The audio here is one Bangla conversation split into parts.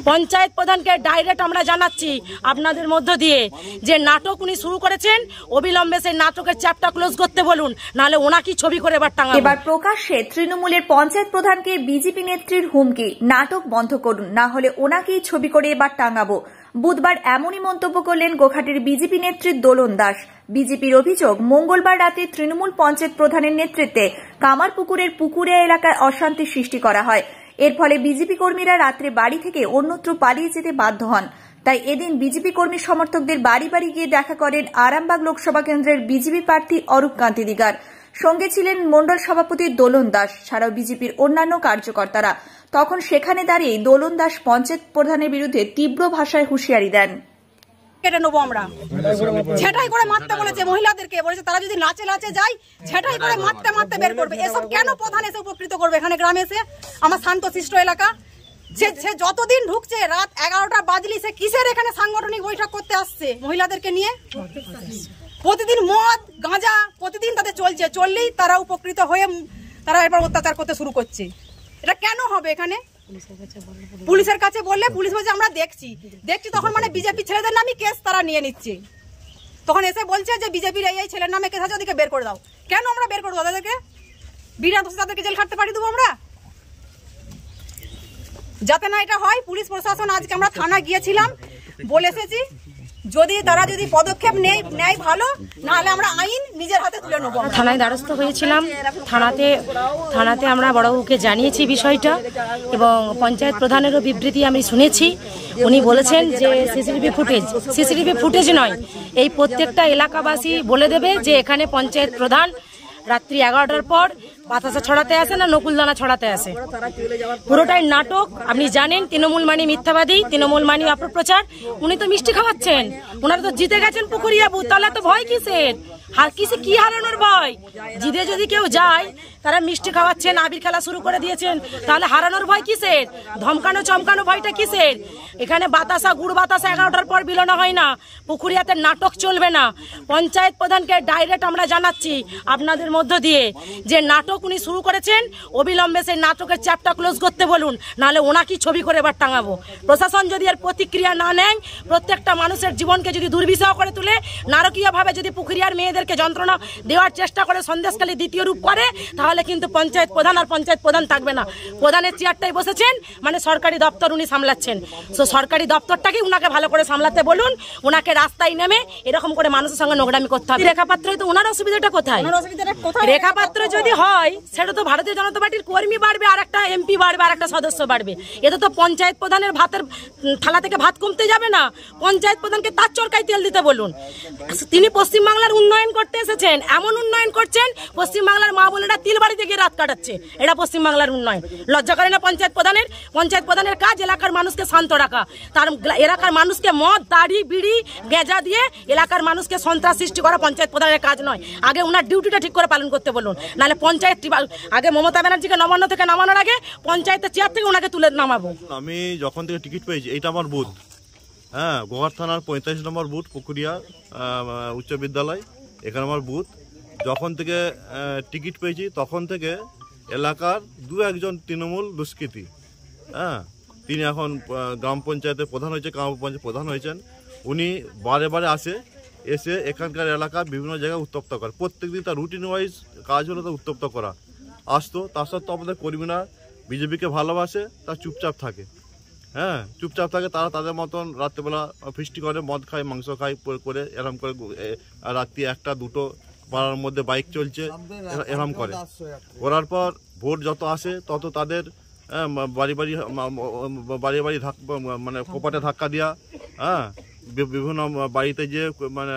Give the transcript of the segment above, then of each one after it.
পঞ্চায়েত প্রধানকে ডাইরেক্ট আমরা জানাচ্ছি আপনাদের মধ্য দিয়ে যে নাটক উনি শুরু করেছেন, অবিলম্বে সেই নাটকের চ্যাপ্টার ক্লোজ করতে বলুন, নাহলে ওনাকে ছবি করে এবার টাঙাবো। এবার প্রকাশ্যে তৃণমূলের পঞ্চায়েত প্রধানকে বিজেপি নেত্রীর হুমকি, নাটক বন্ধ করুন, না হলে ওনাকেই ছবি করে এবার টাঙাবো। বুধবার এমনই মন্তব্য করলেন গোঘাটের বিজেপি নেত্রী দোলন দাস। বিজেপির অভিযোগ, মঙ্গলবার রাতে তৃণমূল পঞ্চায়েত প্রধানের নেতৃত্বে কামারপুকুরের পুকুরিয়া এলাকায় অশান্তি সৃষ্টি করা হয়। এর ফলে বিজেপি কর্মীরা রাত্রে বাড়ি থেকে অন্যত্র পালিয়ে যেতে বাধ্য হন। তাই এদিন বিজেপি কর্মী সমর্থকদের বাড়ি বাড়ি গিয়ে দেখা করেন আরামবাগ লোকসভা কেন্দ্রের বিজেপি প্রার্থী অরূপ কান্তি দিগার। সঙ্গে ছিলেন মণ্ডল সভাপতি দোলন দাস ছাড়াও বিজেপির অন্যান্য কার্যকর্তারা। তখন সেখানে দাঁড়িয়ে দোলন দাস পঞ্চায়েত প্রধানের বিরুদ্ধে তীব্র ভাষায় হুঁশিয়ারি দেন। কেটে নেবো আমরা, ঝেঁটাই করে মারতে বলেছে, মহিলাদেরকে বলেছে তারা যদি নাচে নাচে যায় ঝেঁটাই করে মারতে মারতে বের করবে। এসব কেন প্রধান এসে উপকৃত করবে? এখানে গ্রামে এসে আমার শান্তশিষ্ট এলাকা, সে যতদিন ঢুকছে রাত 11টা বাজলি, সে কিসের এখানে সাংগঠনিক বৈঠক করতে আসছে মহিলাদেরকে নিয়ে? প্রতিদিন মদ গাঁজা প্রতিদিন তাদের চলছে, চললেই তারা উপকৃত হয়ে তারা এবার অত্যাচার করতে শুরু করছে। এটা কেন হবে? এখানে পুলিশের কাছে বললে পুলিশ বলছে আমরা দেখছি। তখন মানে বিজেপি ছেলেদের নামে কেস তারা নিয়ে নিচ্ছে। তখন এসে বলছে যে বিজেপির এই ছেলের নামে কেস আছে, ওদেরকে বের করে দাও। কেন আমরা বের করে দেবো তাদেরকে? বিনা দোষে তাদেরকে জেল খাটতে পারি দেবো আমরা? যাতে না এটা হয়, পুলিশ প্রশাসন আজকে আমরা থানা গিয়েছিলাম, বলে এসেছি যদি তারা পদক্ষেপ নেয় ভালো, নাহলে আমরা আইন নিজের হাতে তুলে নেবো। থানায় দ্বারস্থ হয়েছিলাম, থানাতে আমরা বড়বাবুকে জানিয়েছি বিষয়টা, এবং পঞ্চায়েত প্রধানেরও বিবৃতি আমি শুনেছি। উনি বলেছেন যে সিসিটিভি ফুটেজ নয়, এই প্রত্যেকটা এলাকাবাসী বলে দেবে যে এখানে পঞ্চায়েত প্রধান রাত্রি 11টার পর বাতাসা ছড়াতে আসে না নকুলদানা ছড়াতে আসে। পুরোটাই নাটক। আপনি জানেন তৃণমূল মানি মিথ্যাবাদী, তৃণমূল মানি অপপ্রচার। উনি তো মিষ্টি খাওয়াচ্ছেন, ওনারা তো জিতে গেছেন পুকুরিয়া বুথ, তাহলে তো ভয় কিসের? কি হারানোর ভয়? জিতে যদি কেউ যায় তারা মিষ্টি খাওয়াচ্ছেন, আবির খেলা শুরু করে দিয়েছেন, তাহলে হারানোর ভয় কিসের? ধমকানো চমকানো ভয়টা কিসের? এখানে বাতাসা গুড় বাতাসা 11টার পর বিলোনা হয় না, পুকুরিয়াতে নাটক চলবে না। পঞ্চায়েত প্রধানকে ডাইরেক্ট আমরা জানাচ্ছি আপনাদের মধ্য দিয়ে যে নাটক উনি শুরু করেছেন, অবিলম্বে সেই নাটকের চ্যাপ্টার ক্লোজ করতে বলুন, নাহলে ওনাকেই ছবি করে এবার টাঙাবো। প্রশাসন যদি এর প্রতিক্রিয়া না নেয়, প্রত্যেকটা মানুষের জীবনকে যদি দুর্বিষহ করে তুলে, নারকীয়ভাবে যদি পুকুরিয়ার মেয়েদেরকে যন্ত্রণা দেওয়ার চেষ্টা করে, সন্দেশখালী দ্বিতীয় রূপ করে, তাহলে কিন্তু পঞ্চায়েত প্রধান আর পঞ্চায়েত প্রধান থাকবে না। প্রধানের চেয়ারটাই বসেছেন মানে সরকারি দপ্তর উনি সামলাচ্ছেন, তো সরকারি দপ্তরটাকে উনাকে ভালো করে সামলাতে বলুন। উনাকে রাস্তায় নেমে এরকম করে মানুষের সঙ্গে নোংরামি করতে হবে। রেখাপাত্র তো ওনার অসুবিধাটা কোথায়? রেখাপাত্র যদি হয় সেটা তো ভারতীয় জনতা পার্টির কর্মী বাড়বে, আর একটা এমপি বাড়বে, আর একটা সদস্য বাড়বে। এতে তো পঞ্চায়েত প্রধানের ভাতের থালা থেকে ভাত কমতে যাবে না। পঞ্চায়েত প্রধানকে তার চরকায় তেল দিতে বলুন। তিনি পশ্চিমবাংলার উন্নয়ন করতে এসেছেন, এমন উন্নয়ন করছেন পশ্চিমবাংলার মা বোনেরা তিল বাড়িতে গিয়ে রাত কাটাচ্ছে। এটা পশ্চিমবাংলার উন্নয়ন। লজ্জা করে না পঞ্চায়েত প্রধানের কাজ এলাকার মানুষকে শান্ত রাখা, তার এলাকার মানুষকে মদ দাড়ি বিড়ি গেঁজা দিয়ে এলাকার মানুষকে সন্ত্রাস সৃষ্টি করা পঞ্চায়েত প্রধানের কাজ নয়। আগে ওনার ডিউটিটা ঠিক করে পালন করতে বলুন, নাহলে পঞ্চায়েত আগে মমতা ব্যানার্জিকে নবান্ন থেকে নামানোর আগে পঞ্চায়েতের চেয়ার থেকে ওনাকে তুলে নামাবো। আমি যখন থেকে টিকিট পেয়েছি, এইটা আমার বুথ, হ্যাঁ, গোঘাট থানার 45 নম্বর বুথ, পুকুরিয়া উচ্চ বিদ্যালয়, এখানে আমার বুথ। যখন থেকে টিকিট পেয়েছি তখন থেকে এলাকার একজন তৃণমূল দুষ্কৃতী, হ্যাঁ, তিনি এখন গ্রাম পঞ্চায়েতের প্রধান হয়েছে, গ্রাম পঞ্চায়েত প্রধান হয়েছেন। উনি বারে বারে এসে এখানকার এলাকা বিভিন্ন জায়গায় উত্তপ্ত করে। প্রত্যেকদিন তার রুটিন ওয়াইজ কাজ হলো তো উত্তপ্ত করা। আসতো, তার সত্ত্বেও আমাদের কর্মীরা বিজেপিকে ভালোবাসে, তার চুপচাপ থাকে, হ্যাঁ, চুপচাপ থাকে। তারা তাদের মতন রাত্রেবেলা ফিস্টি করে, মদ খায়, মাংস খায় করে, এরম করে রাত্রি 1টা 2টো পাড়ার মধ্যে বাইক চলছে, এরম করে। করার পর ভোট যত আসে তত তাদের বাড়ি বাড়ি মানে কোপাটে ধাক্কা দেওয়া, হ্যাঁ, বিভিন্ন বাড়িতে যে মানে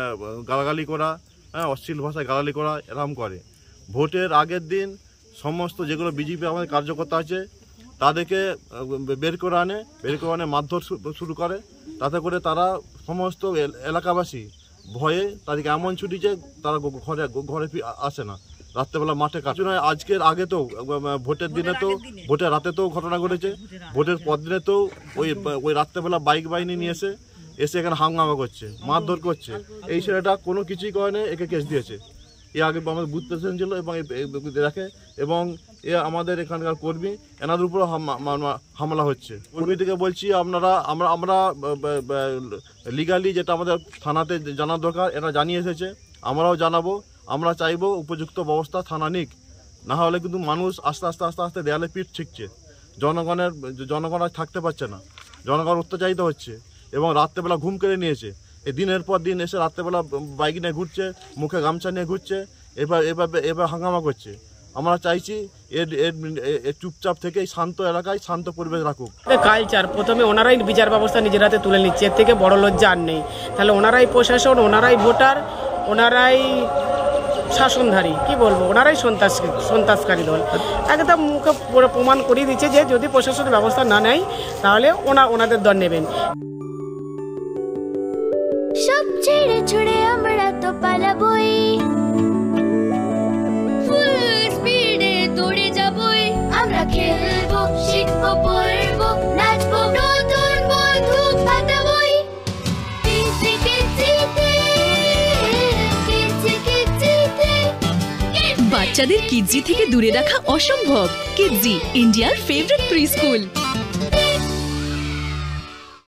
গালাগালি করা, হ্যাঁ, অশ্লীল ভাষায় গালাগালি করা, এরম করে। ভোটের আগের দিন সমস্ত যেগুলো বিজেপি আমাদের কার্যকর্তা আছে তাদেরকে বের করে আনে মারধর শুরু করে। তাতে করে তারা সমস্ত এলাকাবাসী ভয়ে তাদেরকে এমন ছুটি যে তারা ঘরে আসে না, রাত্রেবেলা মাঠে কাজ। আজকের আগে তো ভোটের দিনে তো, ভোটের রাতে তো ঘটনা ঘটেছে, ভোটের পর দিনে তো ওই রাত্রেবেলা বাইক বাহিনী নিয়ে এসে এখানে হাঙ্গামা করছে, মারধর করছে। এই ছেলেটা কোনো কিছুই করে না, একে কেস দিয়েছে। এর আগে আমাদের বুথ প্রেসিডেন্ট ছিল এবং দেখে, এবং এ আমাদের এখানকার কর্মী, এনাদের উপর হামলা হচ্ছে। কর্মী থেকে বলছি আমরা লিগালি যেটা আমাদের থানাতে জানার দরকার এটা জানিয়ে এসেছে, আমরাও জানাবো। আমরা চাইবো উপযুক্ত ব্যবস্থা থানা নিক, না হলে কিন্তু মানুষ আস্তে আস্তে দেয়ালে পিঠ ঠিকছে। জনগণ আর থাকতে পারছে না, জনগণ অত্যাচারিত হচ্ছে এবং রাত্রেবেলা ঘুম কেড়ে নিয়েছে। এই দিনের পর দিন এসে রাত্রেবেলা বাইক নিয়ে ঘুরছে, মুখে গামছা নিয়ে ঘুরছে, এবার হাঙ্গামা করছে। আমরা চাইছি এর চুপচাপ থেকে শান্ত এলাকায় শান্ত পরিবেশ রাখুক। কালচার প্রথমে ওনারাই বিচার ব্যবস্থা নিজের হাতে তুলে নিচ্ছে, এর থেকে বড় লজ্জা আর নেই। তাহলে ওনারাই প্রশাসন, ওনারাই ভোটার, ওনারাই শাসনধারী, কি বলবো, ওনারাই সন্ত্রাসকারী দল। একদম মুখে প্রমাণ করিয়ে দিচ্ছে যে যদি প্রশাসন ব্যবস্থা না নেয় তাহলে ওনাদের দল নেবেন। সব ছেড়ে ছুড়ে আমরা তো পালাবই, ফুল স্পিডে দৌড়ে যাবই। আমরা খেলবো, শিখবো, পড়বো, নাচবো, নতুন বন্ধু পাতাবই। বাচ্চাদের কিডজি থেকে দূরে রাখা অসম্ভব। কিডজি, ইন্ডিয়ার ফেভারিট প্রি স্কুল।